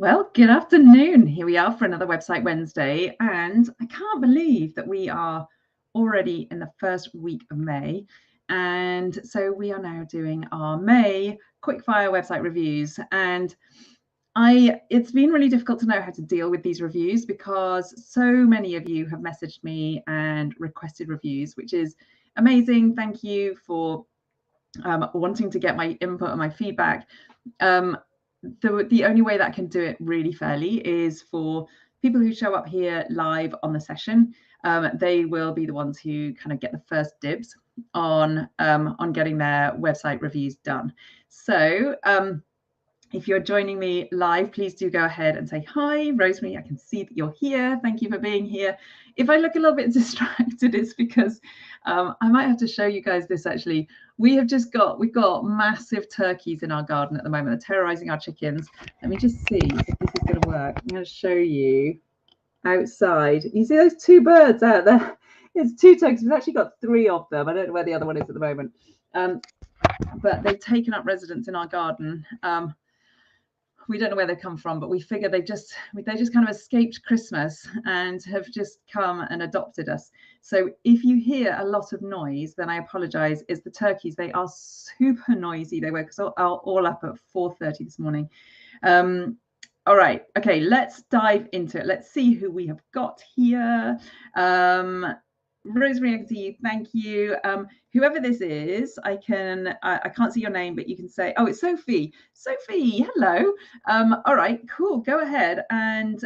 Well, good afternoon. Here we are for another Website Wednesday, and I can't believe that we are already in the first week of May. And so we are now doing our May Quickfire website reviews. And it's been really difficult to know how to deal with these reviews because so many of you have messaged me and requested reviews, which is amazing. Thank you for wanting to get my input and my feedback. The only way that I can do it really fairly is for people who show up here live on the session. They will be the ones who kind of get the first dibs on getting their website reviews done. So if you're joining me live, please do go ahead and say hi. Rosemary, I can see that you're here. Thank you for being here. If I look a little bit distracted, it's because I might have to show you guys this actually. We've got massive turkeys in our garden at the moment. They're terrorizing our chickens. Let me just see if this is going to work. I'm going to show you outside. You see those two birds out there? It's two turkeys. We've actually got three of them. I don't know where the other one is at the moment. But they've taken up residence in our garden. We don't know where they come from, but we figure they just kind of escaped Christmas and have just come and adopted us. So if you hear a lot of noise, then I apologize. It's the turkeys. They are super noisy. They woke us all up at 4:30 this morning. All right. Okay, let's dive into it. Let's see who we have got here. Rosemary, I can see you. Thank you. Whoever this is, I can't see your name, but you can say, oh, it's Sophie. Sophie, hello. All right, cool. Go ahead and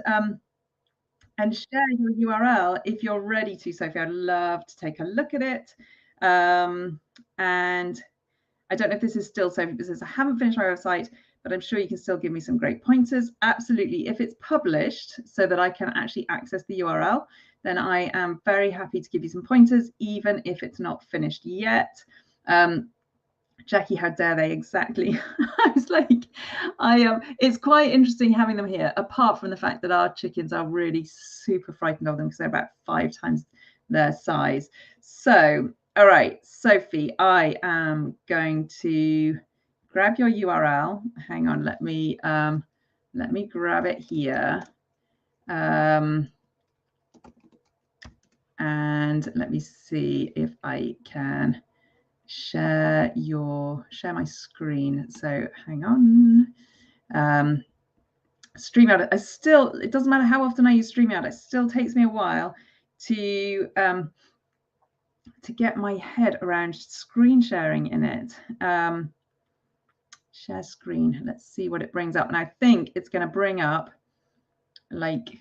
share your URL if you're ready to, Sophie. I'd love to take a look at it. And I don't know if this is still Sophie because I haven't finished my website, but I'm sure you can still give me some great pointers. Absolutely. If it's published so that I can actually access the URL, then I am very happy to give you some pointers, even if it's not finished yet. Jackie, how dare they? Exactly. I was like, it's quite interesting having them here, apart from the fact that our chickens are really super frightened of them because they're about 5 times their size. So, all right, Sophie, I am going to grab your URL. Hang on, let me grab it here. And let me see if I can share my screen. So hang on. StreamYard, it doesn't matter how often I use StreamYard, it still takes me a while to get my head around screen sharing in it. Share screen, let's see what it brings up. And I think it's going to bring up like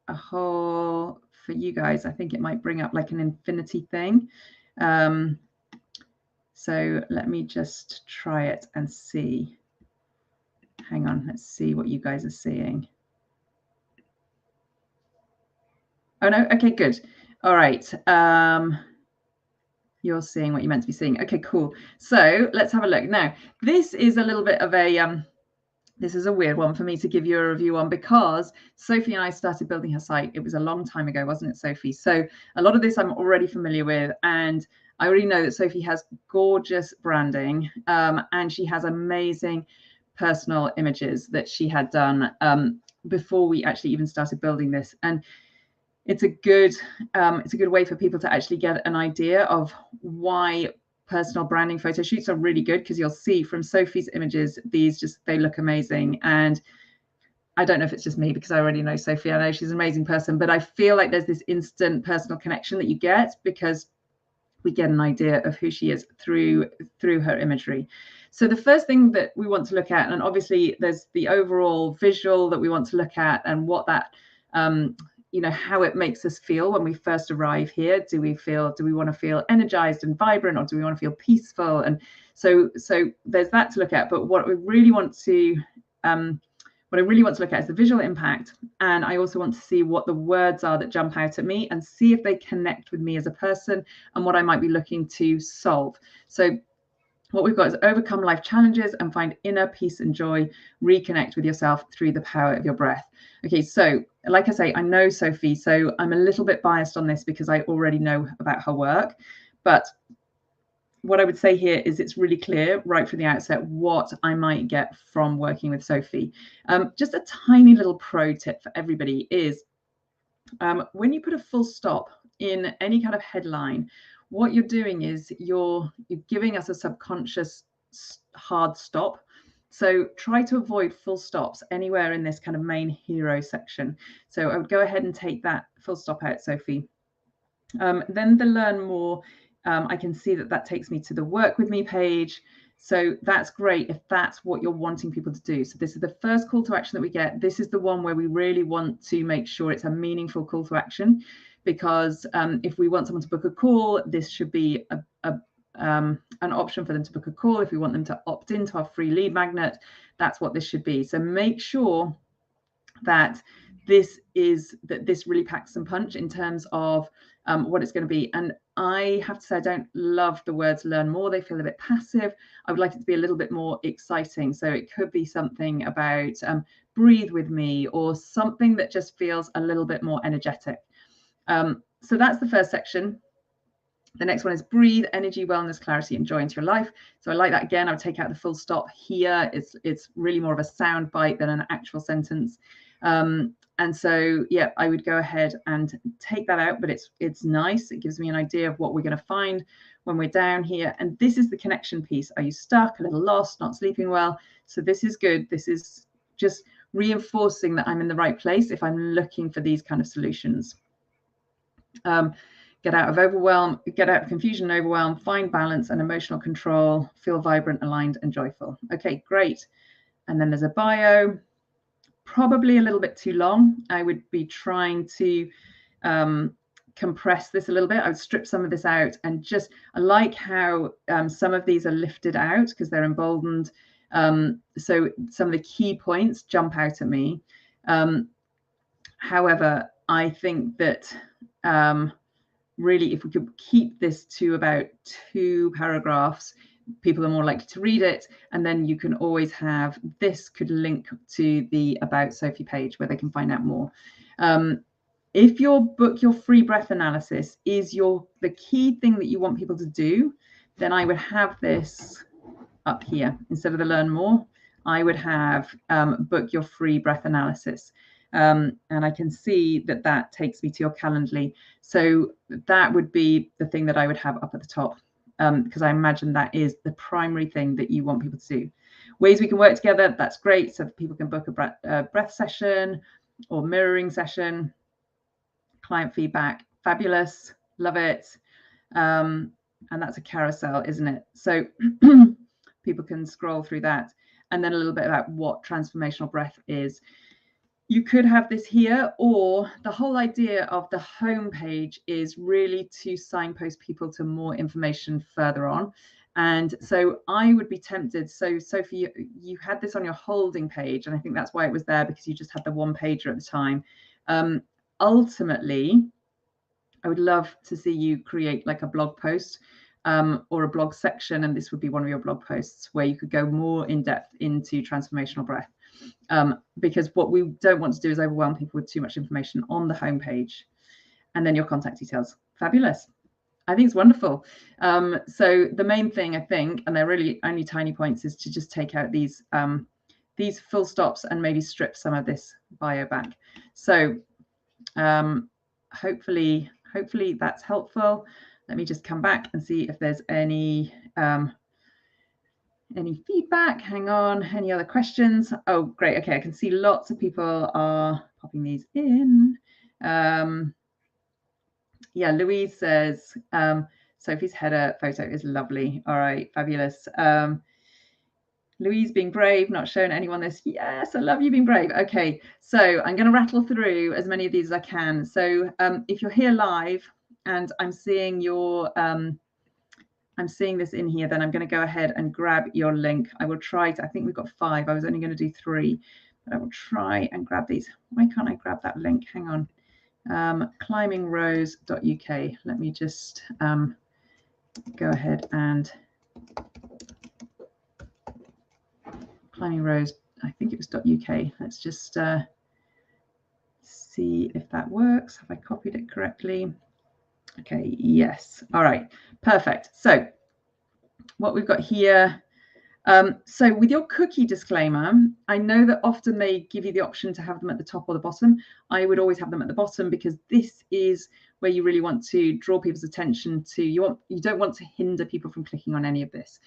a whole, for you guys, I think it might bring up like an infinity thing. So let me just try it and see. Hang on, let's see what you guys are seeing. Oh no, okay, good. All right. You're seeing what you're meant to be seeing. Okay, cool. So let's have a look. Now, this is a little bit of a this is a weird one for me to give you a review on because Sophie and I started building her site. It was a long time ago, wasn't it, Sophie? So a lot of this I'm already familiar with, and I already know that Sophie has gorgeous branding, and she has amazing personal images that she had done before we actually even started building this. And it's a good way for people to actually get an idea of why personal branding photo shoots are really good, because you'll see from Sophie's images, they look amazing. And I don't know if it's just me because I already know Sophie. I know she's an amazing person, but I feel like there's this instant personal connection that you get because we get an idea of who she is through her imagery. So the first thing that we want to look at, and obviously there's the overall visual that we want to look at and what that how it makes us feel when we first arrive here. Do we want to feel energized and vibrant, or do we want to feel peaceful? And so there's that to look at. But what I really want to look at is the visual impact. And I also want to see what the words are that jump out at me and see if they connect with me as a person and what I might be looking to solve. So what we've got is overcome life challenges and find inner peace and joy. Reconnect with yourself through the power of your breath. Okay, so like I say, I know Sophie, so I'm a little bit biased on this because I already know about her work. But what I would say here is it's really clear right from the outset what I might get from working with Sophie. Just a tiny little pro tip for everybody is when you put a full stop in any kind of headline, what you're doing is you're giving us a subconscious hard stop. So try to avoid full stops anywhere in this kind of main hero section. So I would go ahead and take that full stop out, Sophie. Then the learn more, I can see that takes me to the work with me page. So that's great if that's what you're wanting people to do. So this is the first call to action that we get. This is the one where we really want to make sure it's a meaningful call to action, because if we want someone to book a call, this should be an option for them to book a call. If we want them to opt into our free lead magnet, that's what this should be. So make sure that this really packs some punch in terms of what it's going to be. And I have to say, I don't love the words learn more. They feel a bit passive. I would like it to be a little bit more exciting. So it could be something about breathe with me, or something that just feels a little bit more energetic. So that's the first section. The next one is breathe energy, wellness, clarity, and joy into your life. So I like that. Again, I would take out the full stop here. It's really more of a sound bite than an actual sentence. And so, yeah, I would go ahead and take that out, but it's nice. It gives me an idea of what we're going to find when we're down here. And this is the connection piece. Are you stuck, a little lost, not sleeping well? So this is good. This is just reinforcing that I'm in the right place if I'm looking for these kind of solutions. Get out of overwhelm, get out of confusion and overwhelm, find balance and emotional control, feel vibrant, aligned, and joyful. Okay, great. And then there's a bio. Probably a little bit too long. I would be trying to compress this a little bit. I would strip some of this out, and just, I like how some of these are lifted out because they're emboldened. So some of the key points jump out at me. However, I think that really, if we could keep this to about 2 paragraphs, people are more likely to read it. And then you can always have, this could link to the About Sophie page where they can find out more. If your book, your free breath analysis is the key thing that you want people to do, then I would have this up here. Instead of the learn more, I would have book your free breath analysis. And I can see that takes me to your Calendly. So that would be the thing that I would have up at the top, because I imagine that is the primary thing that you want people to do. Ways we can work together, that's great. So people can book a breath session or mirroring session. Client feedback, fabulous, love it. And that's a carousel, isn't it? So people can scroll through that. And then a little bit about what transformational breath is. You could have this here, or the whole idea of the home page is really to signpost people to more information further on. And so I would be tempted. So Sophie, you had this on your holding page, and I think that's why it was there, because you just had the one pager at the time. Ultimately, I would love to see you create like a blog post or a blog section, and this would be one of your blog posts where you could go more in depth into transformational breath. Because what we don't want to do is overwhelm people with too much information on the homepage. And then your contact details. Fabulous. I think it's wonderful. So the main thing, I think, and they're really only tiny points, is to just take out these full stops and maybe strip some of this bio back. So hopefully that's helpful. Let me just come back and see if there's any feedback. Hang on. Any other questions? Oh, great. Okay, I can see lots of people are popping these in. Yeah, Louise says Sophie's header photo is lovely. All right, fabulous. Louise, being brave, not showing anyone this. Yes, I love you being brave. Okay, so I'm going to rattle through as many of these as I can. So if you're here live and I'm seeing your I'm seeing this in here, then I'm going to go ahead and grab your link. I will try to, I think we've got 5. I was only going to do 3, but I will try and grab these. Why can't I grab that link? Hang on. Climbingrose.uk. Let me just go ahead and Climbing Rose, I think it was .uk. Let's just see if that works. Have I copied it correctly? Okay, yes. All right, perfect. So what we've got here. So with your cookie disclaimer, I know that often they give you the option to have them at the top or the bottom. I would always have them at the bottom because this is where you really want to draw people's attention to. You don't want to hinder people from clicking on any of this.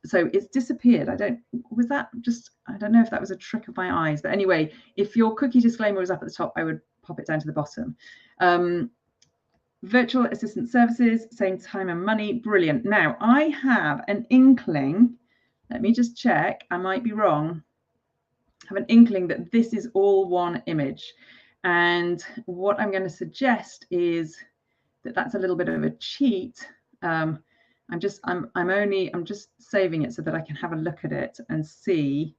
So it's disappeared. I don't know if that was a trick of my eyes, but anyway, if your cookie disclaimer was up at the top, I would pop it down to the bottom. Virtual assistant services, same time and money, brilliant. Now I have an inkling, let me just check, I might be wrong. I have an inkling that this is all one image. And what I'm going to suggest is that that's a little bit of a cheat. I'm just saving it so that I can have a look at it and see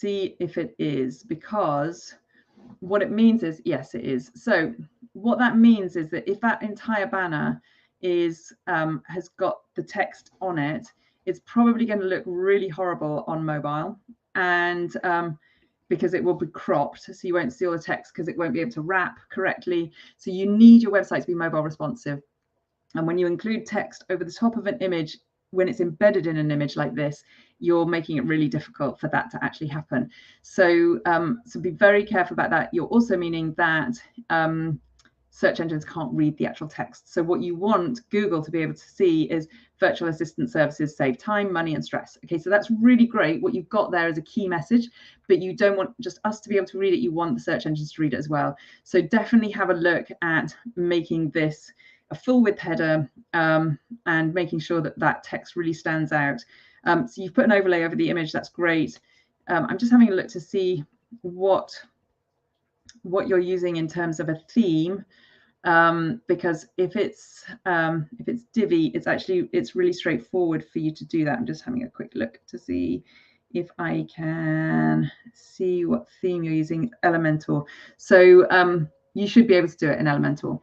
if it is, because what it means is, yes, it is. So what that means is that if that entire banner is has got the text on it, it's probably going to look really horrible on mobile, and because it will be cropped, so you won't see all the text because it won't be able to wrap correctly. So you need your website to be mobile responsive. And when you include text over the top of an image, when it's embedded in an image like this, you're making it really difficult for that to actually happen. So, so be very careful about that. You're also meaning that search engines can't read the actual text. So what you want Google to be able to see is virtual assistant services save time, money, and stress. Okay, so that's really great. What you've got there is a key message, but you don't want just us to be able to read it. You want the search engines to read it as well. So definitely have a look at making this a full width header and making sure that that text really stands out. So you've put an overlay over the image. That's great. I'm just having a look to see what you're using in terms of a theme, because if it's Divi, it's really straightforward for you to do that. I'm just having a quick look to see if I can see what theme you're using. Elementor. So you should be able to do it in Elementor.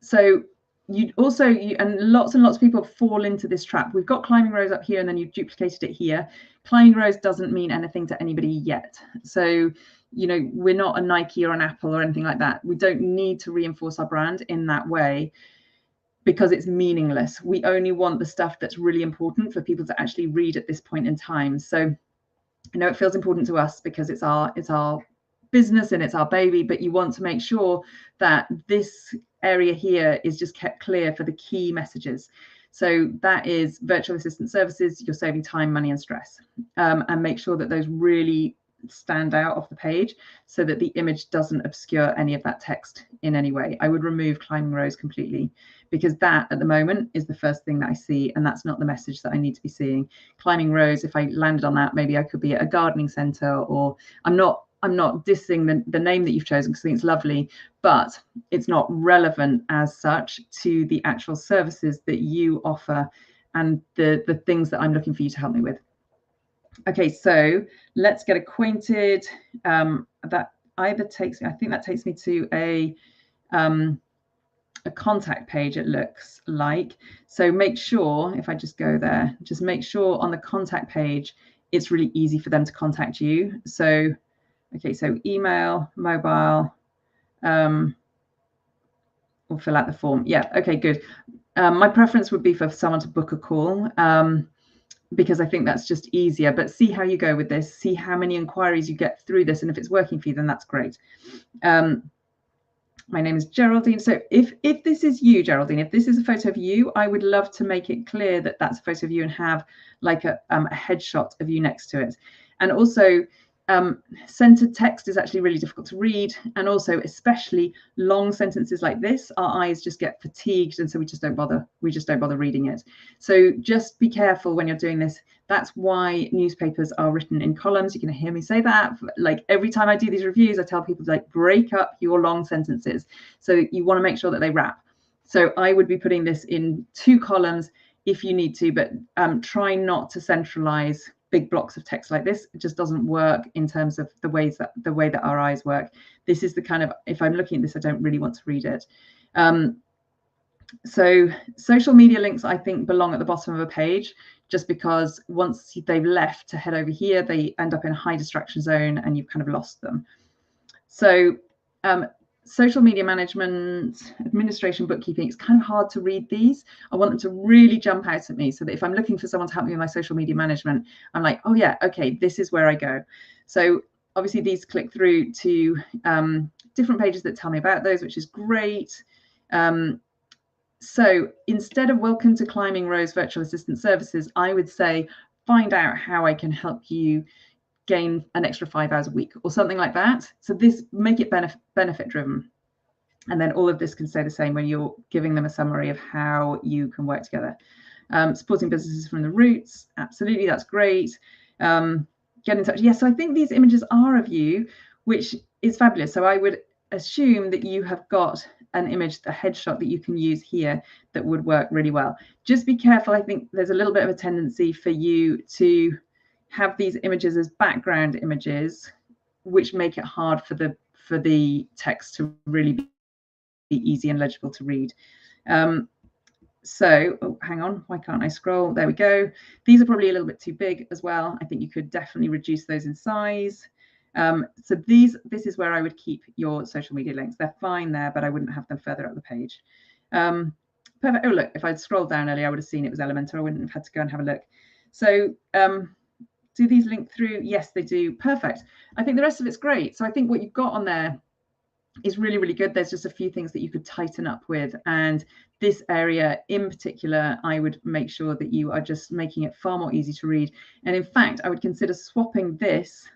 So you also, and lots of people fall into this trap. We've got climbing rows up here and then you've duplicated it here. Climbing rows doesn't mean anything to anybody yet. So, you know, we're not a Nike or an Apple or anything like that. We don't need to reinforce our brand in that way because it's meaningless. We only want the stuff that's really important for people to actually read at this point in time. So I know it feels important to us because it's our business and it's our baby, but you want to make sure that this area here is just kept clear for the key messages. So that is virtual assistant services, you're saving time, money, and stress, and make sure that those really stand out off the page so that the image doesn't obscure any of that text in any way. I would remove climbing rows completely because that at the moment is the first thing that I see, and that's not the message that I need to be seeing. Climbing rows, if I landed on that, maybe I could be at a gardening center, or I'm not dissing the name that you've chosen because I think it's lovely, but it's not relevant as such to the actual services that you offer and the things that I'm looking for you to help me with. Okay, so let's get acquainted. That either takes me, I think that takes me to a contact page, it looks like. So make sure, if I just go there, just make sure on the contact page, it's really easy for them to contact you. So okay, so email, mobile, we'll fill out the form. Yeah, okay, good. My preference would be for someone to book a call because I think that's just easier, but see how you go with this, see how many inquiries you get through this, and if it's working for you, then that's great. My name is Geraldine. So if this is you, Geraldine, if this is a photo of you, I would love to make it clear that that's a photo of you and have like a headshot of you next to it. And also, centered text is actually really difficult to read, and also especially long sentences like this, our eyes just get fatigued, and so we just don't bother reading it. So just be careful when you're doing this. That's why newspapers are written in columns. You're going to hear me say that like every time I do these reviews. I tell people to like break up your long sentences, so you want to make sure that they wrap. So I would be putting this in 2 columns if you need to, but try not to centralize big blocks of text like this. It just doesn't work in terms of the way that our eyes work. This is the kind of, if I'm looking at this, I don't really want to read it. So social media links, I think, belong at the bottom of a page, just because once they've left to head over here, they end up in a high distraction zone and you've kind of lost them. So social media management, administration, bookkeeping, it's kind of hard to read these. I want them to really jump out at me so that if I'm looking for someone to help me with my social media management, I'm like, oh yeah, okay, this is where I go. So obviously these click through to different pages that tell me about those, which is great. So instead of welcome to Climbing Rose Virtual Assistant Services, I would say, find out how I can help you gain an extra 5 hours a week or something like that. So this, make it benefit driven. And then all of this can stay the same when you're giving them a summary of how you can work together. Supporting businesses from the roots, absolutely, that's great. Get in touch. Yes, so I think these images are of you, which is fabulous. So I would assume that you have got an image, a headshot that you can use here that would work really well. Just be careful. I think there's a little bit of a tendency for you to have these images as background images, which make it hard for the text to really be easy and legible to read. So, oh, hang on, why can't I scroll? There we go. These are probably a little bit too big as well. I think you could definitely reduce those in size. So this is where I would keep your social media links. They're fine there, but I wouldn't have them further up the page. Perfect. Oh, look, if I'd scrolled down earlier, I would have seen it was Elementor. I wouldn't have had to go and have a look. So do these link through? Yes, they do. Perfect. I think the rest of it's great. So I think what you've got on there is really, really good. There's just a few things that you could tighten up with. And this area in particular, I would make sure that you are just making it far more easy to read. And in fact, I would consider swapping this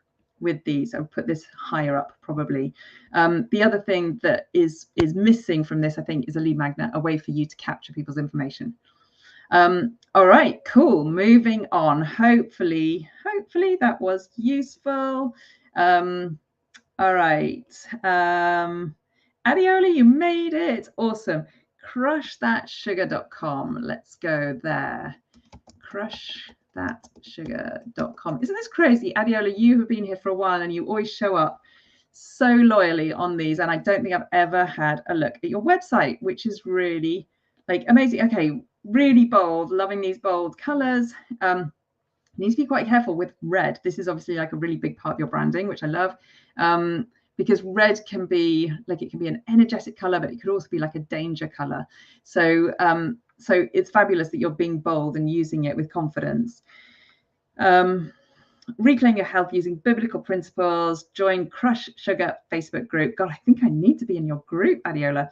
with these. I would put this higher up probably. The other thing that is missing from this, I think, is a lead magnet, a way for you to capture people's information. All right, cool. Moving on. Hopefully that was useful. All right. Adiola, you made it. Awesome. Crushthatsugar.com. Let's go there. Crushthatsugar.com. Isn't this crazy? Adiola, you have been here for a while and you always show up so loyally on these. And I don't think I've ever had a look at your website, which is really like amazing. Okay, really bold. Loving these bold colors. Need to be quite careful with red. This is obviously like a really big part of your branding, which I love, because red can be like, it can be an energetic color, but it could also be like a danger color. So so it's fabulous that you're being bold and using it with confidence. Reclaim your health using biblical principles. Join Crush Sugar Facebook group. God, I think I need to be in your group, Adiola.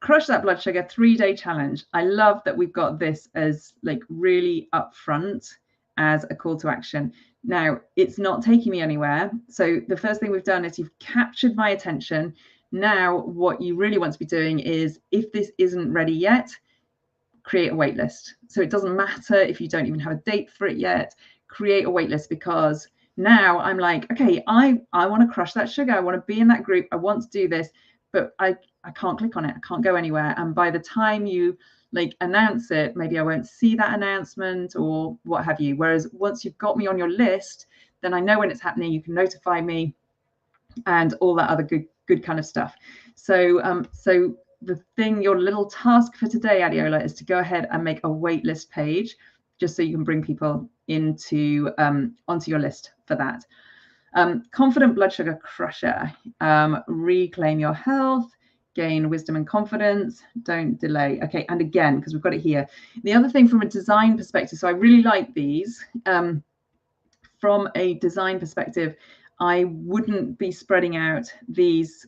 Crush that blood sugar 3-day challenge. I love that we've got this as like really upfront as a call to action. Now, it's not taking me anywhere. So the first thing we've done is you've captured my attention. Now, what you really want to be doing is, if this isn't ready yet, create a wait list. So it doesn't matter if you don't even have a date for it yet, create a wait list, because now I'm like, okay, I want to crush that sugar. I want to be in that group. I want to do this, but I can't click on it. I can't go anywhere. And by the time you like announce it, maybe I won't see that announcement or what have you. Whereas once you've got me on your list, then I know when it's happening. You can notify me and all that other good kind of stuff. So so the thing, your little task for today, Adiola, is to go ahead and make a waitlist page, just so you can bring people into onto your list for that. Confident blood sugar crusher. Reclaim your health, gain wisdom and confidence, don't delay. Okay, and again, because we've got it here. The other thing from a design perspective, so I really like these. From a design perspective, I wouldn't be spreading out these.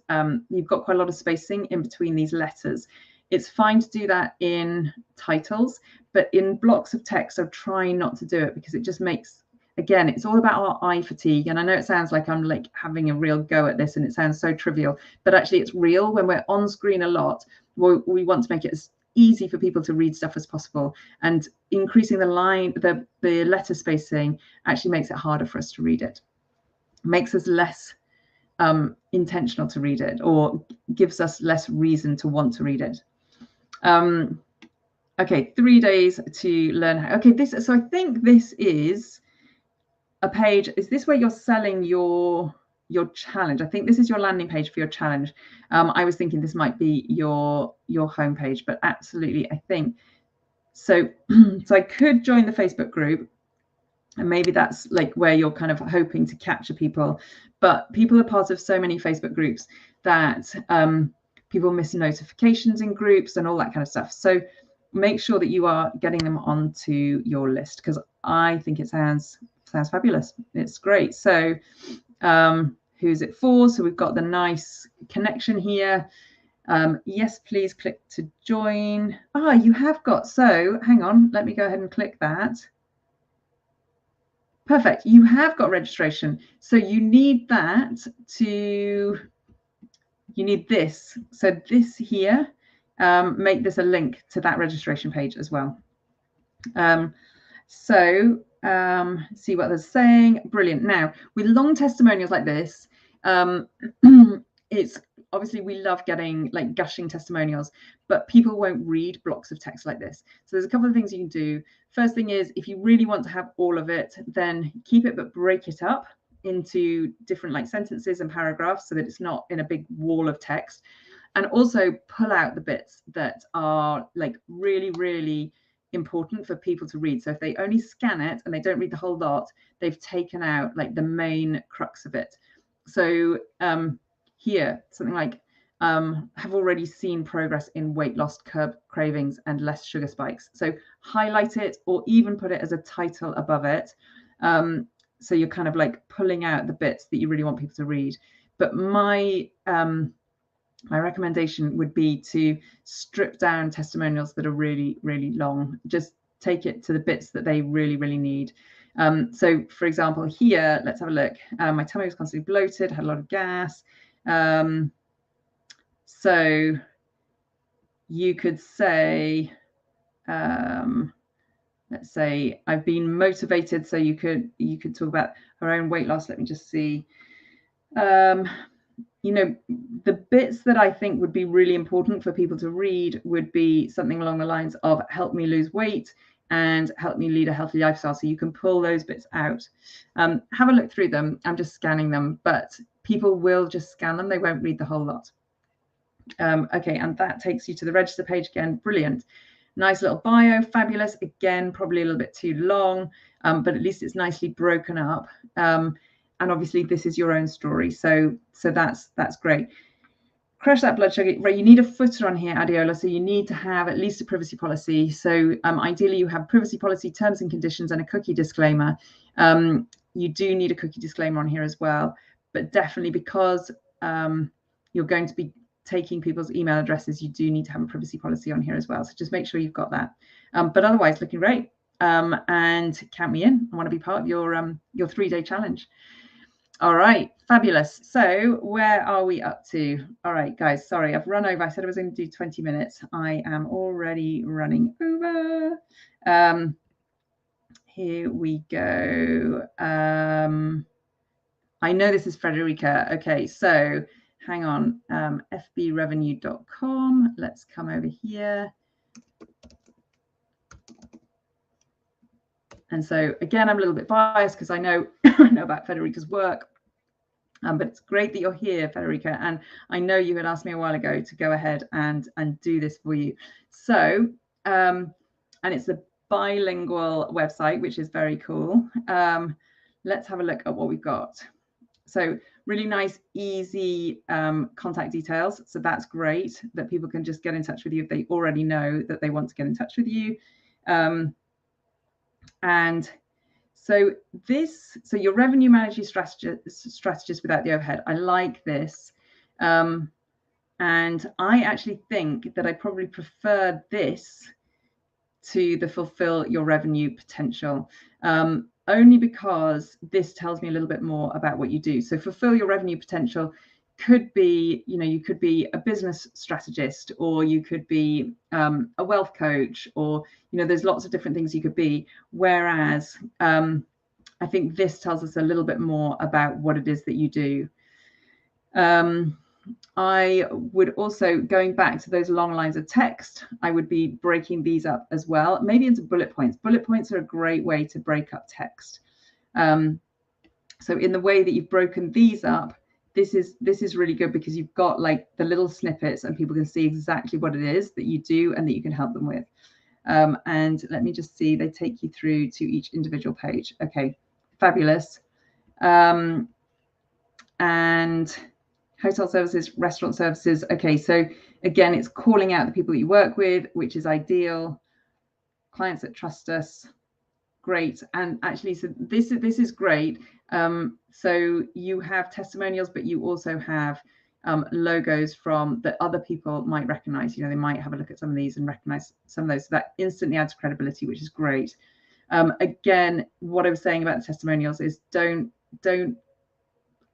You've got quite a lot of spacing in between these letters. It's fine to do that in titles, but in blocks of text, I'm trying not to do it, because it just makes, again, it's all about our eye fatigue. And I know it sounds like I'm like having a real go at this and it sounds so trivial, but actually it's real. When we're on screen a lot, we want to make it as easy for people to read stuff as possible. And increasing the line, the letter spacing actually makes it harder for us to read it. Makes us less intentional to read it, or gives us less reason to want to read it. Okay, 3 days to learn how. Okay, so I think this is a page. Is this where you're selling your challenge? I think this is your landing page for your challenge. I was thinking this might be your homepage, but absolutely, I think so. So I could join the Facebook group. And maybe that's like where you're kind of hoping to capture people. But people are part of so many Facebook groups that people miss notifications in groups and all that kind of stuff. So make sure that you are getting them onto your list, because I think it sounds fabulous. It's great. So who's it for? So we've got the nice connection here. Yes, please click to join. You have got, so hang on, let me go ahead and click that. Perfect. You have got registration. So you need that to, you need this. So this here, make this a link to that registration page as well. See what they're saying. Brilliant. Now, with long testimonials like this, it's obviously, we love getting like gushing testimonials, but people won't read blocks of text like this. So there's a couple of things you can do. First thing is, if you really want to have all of it, then keep it, but break it up into different like sentences and paragraphs so that it's not in a big wall of text. And also pull out the bits that are like really, really important for people to read. So if they only scan it and they don't read the whole lot, they've taken out like the main crux of it. So here, something like, have already seen progress in weight loss, curb cravings, and less sugar spikes. So highlight it or even put it as a title above it. So you're kind of like pulling out the bits that you really want people to read. But my recommendation would be to strip down testimonials that are really, really long. Just take it to the bits that they really, really need. So for example, here, let's have a look. My tummy was constantly bloated, had a lot of gas. So you could say, let's say, I've been motivated. So you could talk about her own weight loss. Let me just see. You know, the bits that I think would be really important for people to read would be something along the lines of help me lose weight and help me lead a healthy lifestyle. So you can pull those bits out. Have a look through them. I'm just scanning them, but people will just scan them. They won't read the whole lot. Okay, and that takes you to the register page again. Brilliant. Nice little bio, fabulous. Again, probably a little bit too long, but at least it's nicely broken up. And obviously this is your own story. So that's great. Crush that blood sugar. Right, you need a footer on here, Adiola. So you need to have at least a privacy policy. So ideally you have privacy policy, terms and conditions, and a cookie disclaimer. You do need a cookie disclaimer on here as well, but definitely because you're going to be taking people's email addresses, you do need to have a privacy policy on here as well. So just make sure you've got that. But otherwise, looking great. And count me in. I want to be part of your 3-day challenge. All right, fabulous. So where are we up to? All right, guys, sorry, I've run over. I said I was going to do 20 minutes. I am already running over. Here we go. I know this is Frederica. Okay, so hang on, fbrevenue.com. Let's come over here. And so again, I'm a little bit biased because I know about Federica's work, but it's great that you're here, Federica. And I know you had asked me a while ago to go ahead and do this for you. So, and it's a bilingual website, which is very cool. Let's have a look at what we've got. So really nice, easy contact details. So that's great that people can just get in touch with you if they already know that they want to get in touch with you. And so your revenue managing strategist without the overhead. I like this. And I actually think that I probably prefer this to the fulfill your revenue potential, only because this tells me a little bit more about what you do. So fulfill your revenue potential could be, you could be a business strategist, or you could be a wealth coach, or, there's lots of different things you could be. Whereas I think this tells us a little bit more about what it is that you do. I would also, going back to those long lines of text, I would be breaking these up as well, maybe into bullet points. Bullet points are a great way to break up text. So in the way that you've broken these up, this is really good because you've got like the little snippets and people can see exactly what it is that you do and that you can help them with. And let me just see, they take you through to each individual page. Okay, fabulous. And hotel services, restaurant services. Okay, so again, it's calling out the people that you work with, which is ideal. Clients that trust us, great. And actually, so this is great. So you have testimonials, but you also have logos from that other people might recognize. You know, they might have a look at some of these and recognize some of those. So that instantly adds credibility, which is great. Again, what I was saying about the testimonials is don't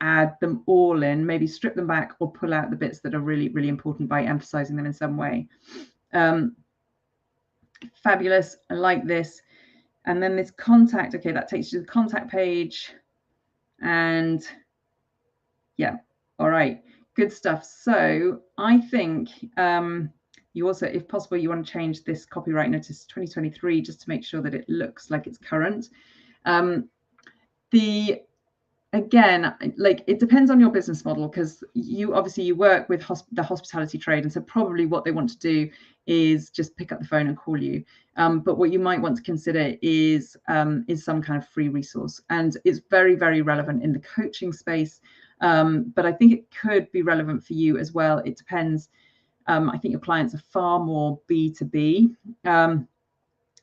add them all in, maybe strip them back or pull out the bits that are really, really important by emphasizing them in some way. Fabulous. I like this. And then this contact, okay, that takes you to the contact page. And yeah, all right, good stuff. So I think you also, if possible, you want to change this copyright notice 2023 just to make sure that it looks like it's current. Again, like it depends on your business model, because you obviously you work with the hospitality trade, and so probably what they want to do is just pick up the phone and call you. But what you might want to consider is some kind of free resource, and it's very, very relevant in the coaching space. But I think it could be relevant for you as well. It depends. I think your clients are far more B2B,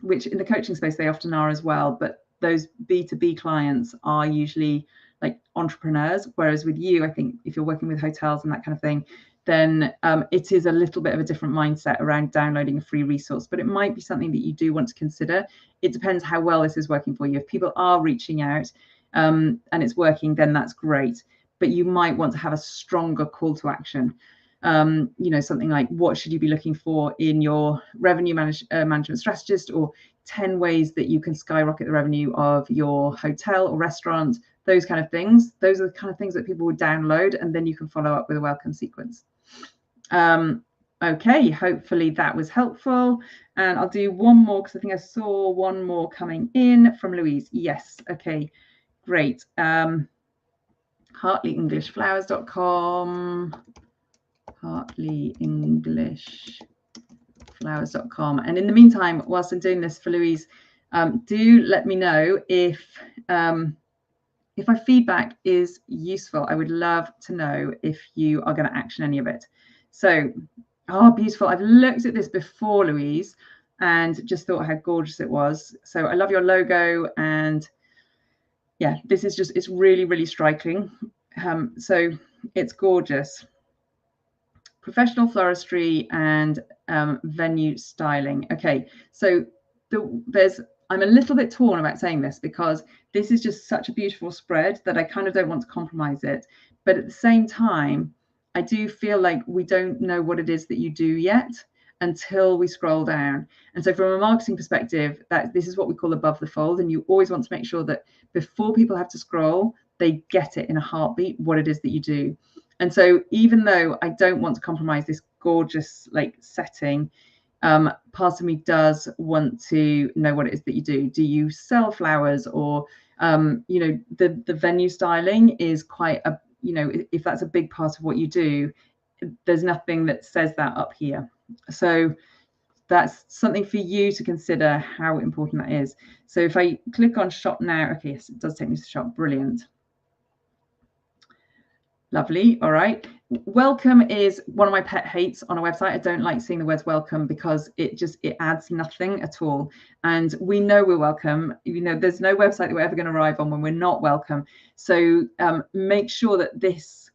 which in the coaching space they often are as well. But those B2B clients are usually like entrepreneurs, whereas with you, I think if you're working with hotels and that kind of thing, then it is a little bit of a different mindset around downloading a free resource. But it might be something that you do want to consider. It depends how well this is working for you. If people are reaching out and it's working, then that's great. But you might want to have a stronger call to action. You know, something like, what should you be looking for in your revenue management strategist, or 10 ways that you can skyrocket the revenue of your hotel or restaurant, those kind of things. Those are the kind of things that people would download, and then you can follow up with a welcome sequence. Okay, hopefully that was helpful. And I'll do one more because I think I saw one more coming in from Louise. Yes, okay, great. HartleyEnglishFlowers.com. HartleyEnglishFlowers.com. And in the meantime, whilst I'm doing this for Louise, do let me know if my feedback is useful. I would love to know if you are going to action any of it. So, oh, beautiful. I've looked at this before, Louise, and just thought how gorgeous it was. So I love your logo, and yeah, this is just, it's really, really striking. So it's gorgeous. Professional floristry and venue styling. Okay, so I'm a little bit torn about saying this, because this is just such a beautiful spread that I kind of don't want to compromise it. But at the same time, I do feel like we don't know what it is that you do yet until we scroll down. And so from a marketing perspective, this is what we call above the fold. And you always want to make sure that before people have to scroll, they get it in a heartbeat, what it is that you do. And so even though I don't want to compromise this gorgeous like setting, part of me does want to know what it is that you do. Do you sell flowers, or you know, the venue styling is quite a, you know, if that's a big part of what you do, there's nothing that says that up here. So that's something for you to consider how important that is. So if I click on shop now, okay, yes, it does take me to shop. Brilliant. Lovely. All right. Welcome is one of my pet hates on a website. I don't like seeing the words welcome, because it adds nothing at all. And we know we're welcome. You know, there's no website that we're ever going to arrive on when we're not welcome. So make sure that this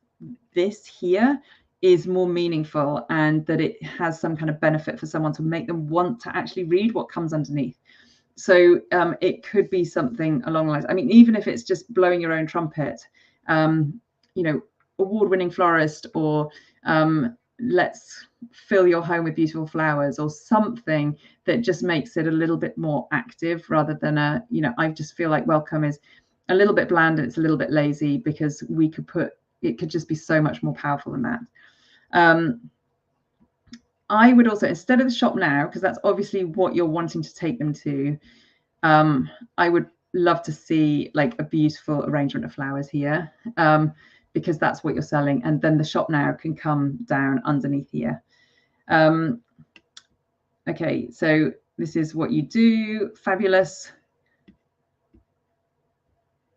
here is more meaningful, and that it has some kind of benefit for someone to make them want to actually read what comes underneath. So it could be something along the lines, I mean, even if it's just blowing your own trumpet, you know, award-winning florist, or let's fill your home with beautiful flowers, or something that just makes it a little bit more active, rather than a, you know, I just feel like welcome is a little bit bland and it's a little bit lazy, because it could just be so much more powerful than that. I would also, instead of the shop now, because that's obviously what you're wanting to take them to, I would love to see like a beautiful arrangement of flowers here, because that's what you're selling. And then the shop now can come down underneath here. Okay, so this is what you do. Fabulous.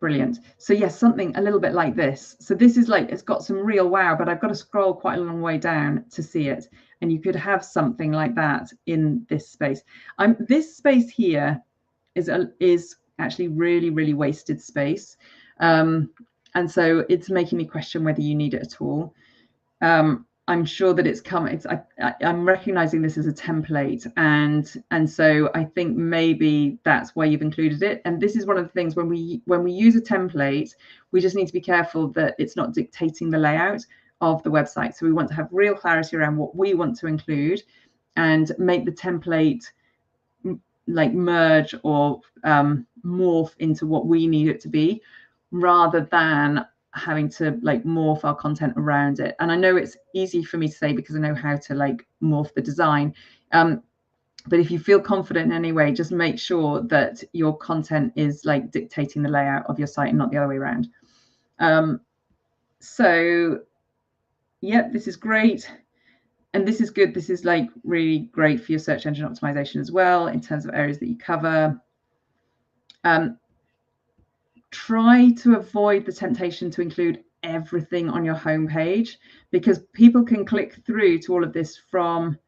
Brilliant. So yes, something a little bit like this. So this is like, it's got some real wow, but I've got to scroll quite a long way down to see it. And you could have something like that in this space. This space here is actually really, really wasted space. And so it's making me question whether you need it at all. I'm sure that it's come. I'm recognizing this as a template, and so I think maybe that's why you've included it. And this is one of the things when we use a template, we just need to be careful that it's not dictating the layout of the website. So we want to have real clarity around what we want to include, and make the template like merge or morph into what we need it to be, rather than having to like morph our content around it. And I know it's easy for me to say because I know how to like morph the design, but if you feel confident in any way, just make sure that your content is like dictating the layout of your site and not the other way around. So yep, this is great. And this is good. This is like really great for your search engine optimization as well in terms of areas that you cover. Try to avoid the temptation to include everything on your homepage, because people can click through to all of this from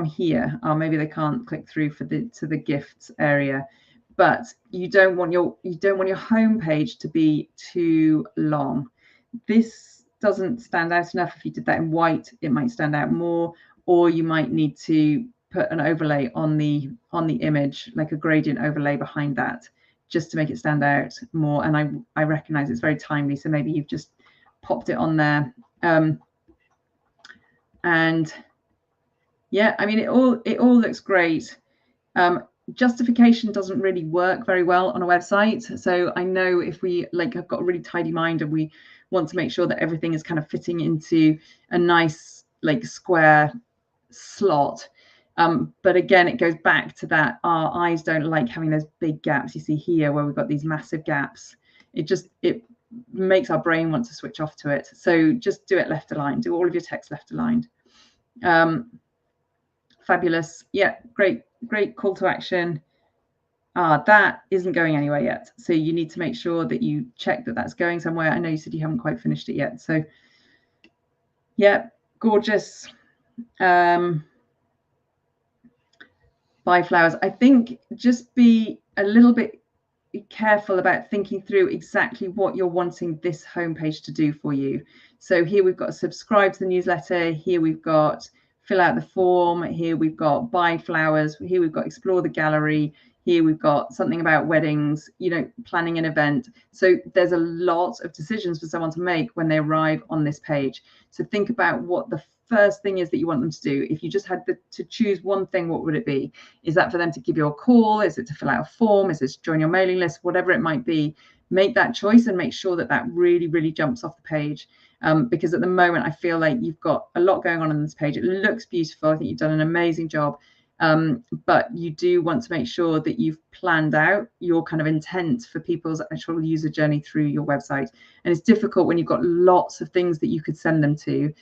here. Or maybe they can't click through to the gifts area, but you don't want your homepage to be too long. This doesn't stand out enough. If you did that in white, it might stand out more, or you might need to put an overlay on the image, like a gradient overlay behind that, just to make it stand out more. And I recognize it's very timely, so maybe you've just popped it on there. And yeah, I mean, it all looks great. Justification doesn't really work very well on a website. So I know if we like have got a really tidy mind and we want to make sure that everything is kind of fitting into a nice like square slot. But again, it goes back to that our eyes don't like having those big gaps. You see here where we've got these massive gaps. It makes our brain want to switch off to it. So just do it left aligned. Do all of your text left aligned. Fabulous. Yeah, great call to action. That isn't going anywhere yet. So you need to make sure that you check that that's going somewhere. I know you said you haven't quite finished it yet. So yeah, gorgeous. Buy flowers. I think just be a little bit careful about thinking through exactly what you're wanting this homepage to do for you. So here we've got subscribe to the newsletter. Here we've got fill out the form. Here we've got buy flowers. Here we've got explore the gallery. Here we've got something about weddings, you know, planning an event. So there's a lot of decisions for someone to make when they arrive on this page. So think about what the first thing is that you want them to do. If you just had to choose one thing, what would it be? Is that for them to give you a call? Is it to fill out a form? Is it to join your mailing list? Whatever it might be, make that choice and make sure that that really, really jumps off the page. Because at the moment, I feel like you've got a lot going on this page. It looks beautiful. I think you've done an amazing job. But you do want to make sure that you've planned out your kind of intent for people's actual user journey through your website. And it's difficult when you've got lots of things that you could send them to.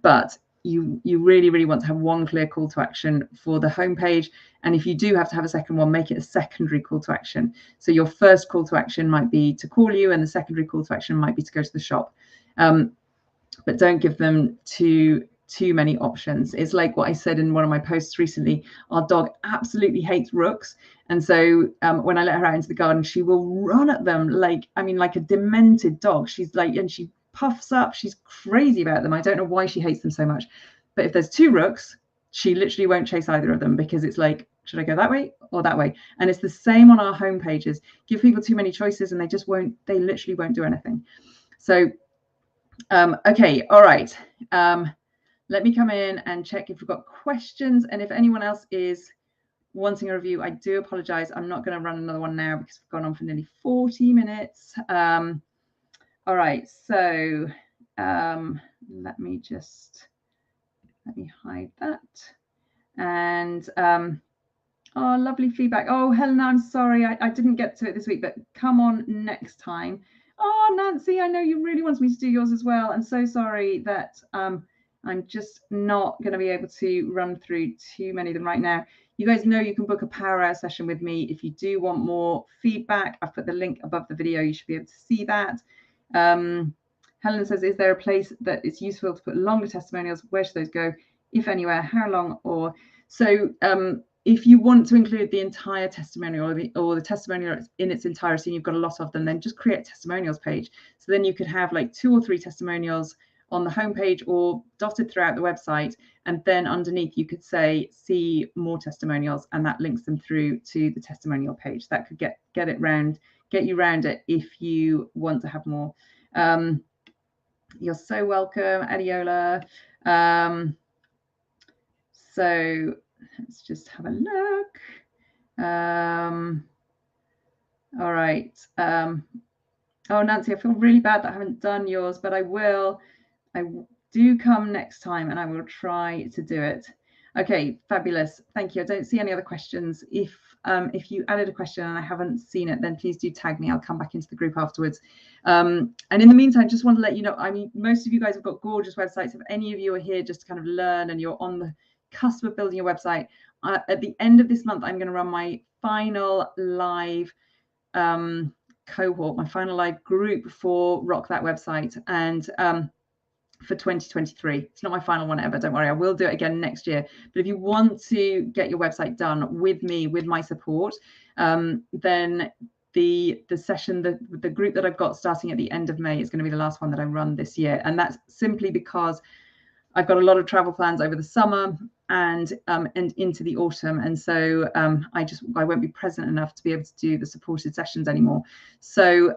But you really, really want to have one clear call to action for the homepage. And if you do have to have a second one, make it a secondary call to action. So your first call to action might be to call you, and the secondary call to action might be to go to the shop. But don't give them too many options. It's like what I said in one of my posts recently. Our dog absolutely hates rooks, and so when I let her out into the garden, she will run at them like a demented dog. She's like, and she puffs up. She's crazy about them. I don't know why she hates them so much. But if there's two rooks, she literally won't chase either of them, because it's like, should I go that way or that way? And it's the same on our home pages. Give people too many choices and they literally won't do anything. So okay, all right. Let me come in and check if we've got questions, and if anyone else is wanting a review, I do apologize. I'm not going to run another one now because we've gone on for nearly 40 minutes. All right, so let me hide that. And oh, lovely feedback. Oh, Helena, I'm sorry I didn't get to it this week, but come on next time. Oh, Nancy, I know you really wanted me to do yours as well. I'm so sorry that I'm just not going to be able to run through too many of them right now. You guys know you can book a power hour session with me if you do want more feedback. I've put the link above the video. You should be able to see that. Helen says, is there a place that it's useful to put longer testimonials? Where should those go, if anywhere? How long? Or so if you want to include the entire testimonial or the testimonial in its entirety, and you've got a lot of them, then just create a testimonials page. So then you could have like 2 or 3 testimonials on the homepage or dotted throughout the website, and then underneath you could say see more testimonials, and that links them through to the testimonial page. That could get you round it if you want to have more. You're so welcome, Adiola. So let's just have a look. All right. Oh, Nancy, I feel really bad that I haven't done yours, but I will. I do come next time, and I will try to do it. Okay, fabulous. Thank you. I don't see any other questions. If you added a question and I haven't seen it, then please do tag me. I'll come back into the group afterwards. And in the meantime, just want to let you know, I mean, most of you guys have got gorgeous websites. If any of you are here just to kind of learn and you're on the cusp of building a website, at the end of this month, I'm going to run my final live cohort, my final live group for Rock That Website, and for 2023. It's not my final one ever, don't worry, I will do it again next year. But if you want to get your website done with me, with my support, then the session, the group that I've got starting at the end of May is going to be the last one that I run this year. And that's simply because I've got a lot of travel plans over the summer and into the autumn, and so I won't be present enough to be able to do the supported sessions anymore. So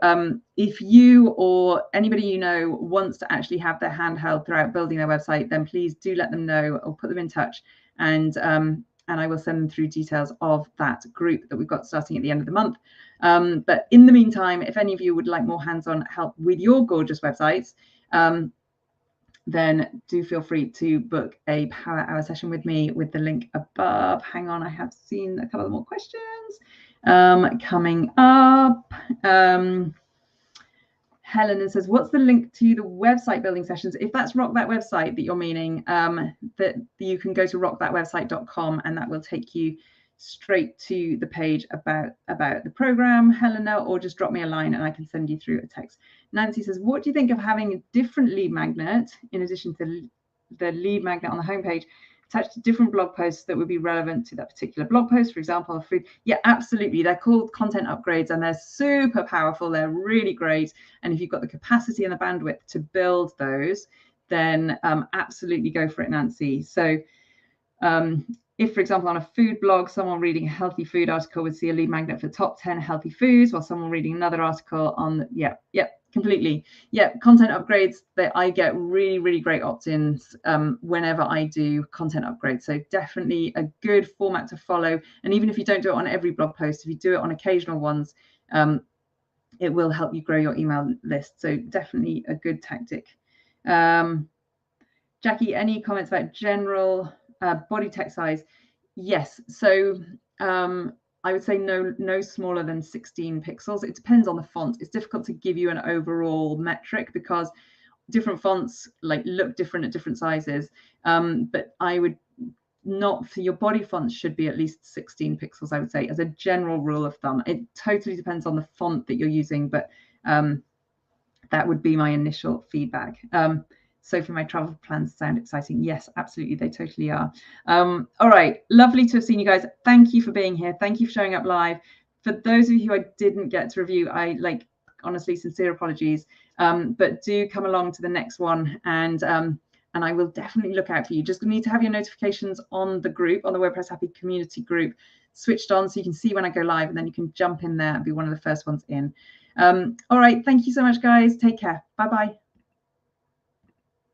if you or anybody you know wants to actually have their hand held throughout building their website, then please do let them know or put them in touch, and I will send them through details of that group that we've got starting at the end of the month. But in the meantime, if any of you would like more hands-on help with your gorgeous websites, then do feel free to book a power hour session with me with the link above. Hang on, I have seen a couple of more questions coming up. Helen says, what's the link to the website building sessions? If that's Rock That Website that you're meaning, that you can go to rockthatwebsite.com, and that will take you straight to the page about the program, Helena, or just drop me a line and I can send you through a text. Nancy says, what do you think of having a different lead magnet in addition to the lead magnet on the homepage attached to different blog posts that would be relevant to that particular blog post? For example, food. Yeah, absolutely. They're called content upgrades, and they're super powerful. They're really great. And if you've got the capacity and the bandwidth to build those, then absolutely go for it, Nancy. So if, for example, on a food blog, someone reading a healthy food article would see a lead magnet for top 10 healthy foods, while someone reading another article on, completely. Yeah, content upgrades, that I get really, really great opt-ins whenever I do content upgrades. So definitely a good format to follow. And even if you don't do it on every blog post, if you do it on occasional ones, it will help you grow your email list. So definitely a good tactic. Jackie, any comments about general body text size? Yes. So I would say no smaller than 16 pixels. It depends on the font. It's difficult to give you an overall metric because different fonts look different at different sizes. But I would not, for your body fonts should be at least 16 pixels, I would say, as a general rule of thumb. It totally depends on the font that you're using, but that would be my initial feedback. Sophie, my travel plans sound exciting. Yes, absolutely. They totally are. All right. Lovely to have seen you guys. Thank you for being here. Thank you for showing up live. For those of you who I didn't get to review, I honestly, sincere apologies. But do come along to the next one, and I will definitely look out for you. Just need to have your notifications on the group, on the WordPress Happy community group, switched on so you can see when I go live, and then you can jump in there and be one of the first ones in. All right. Thank you so much, guys. Take care. Bye-bye.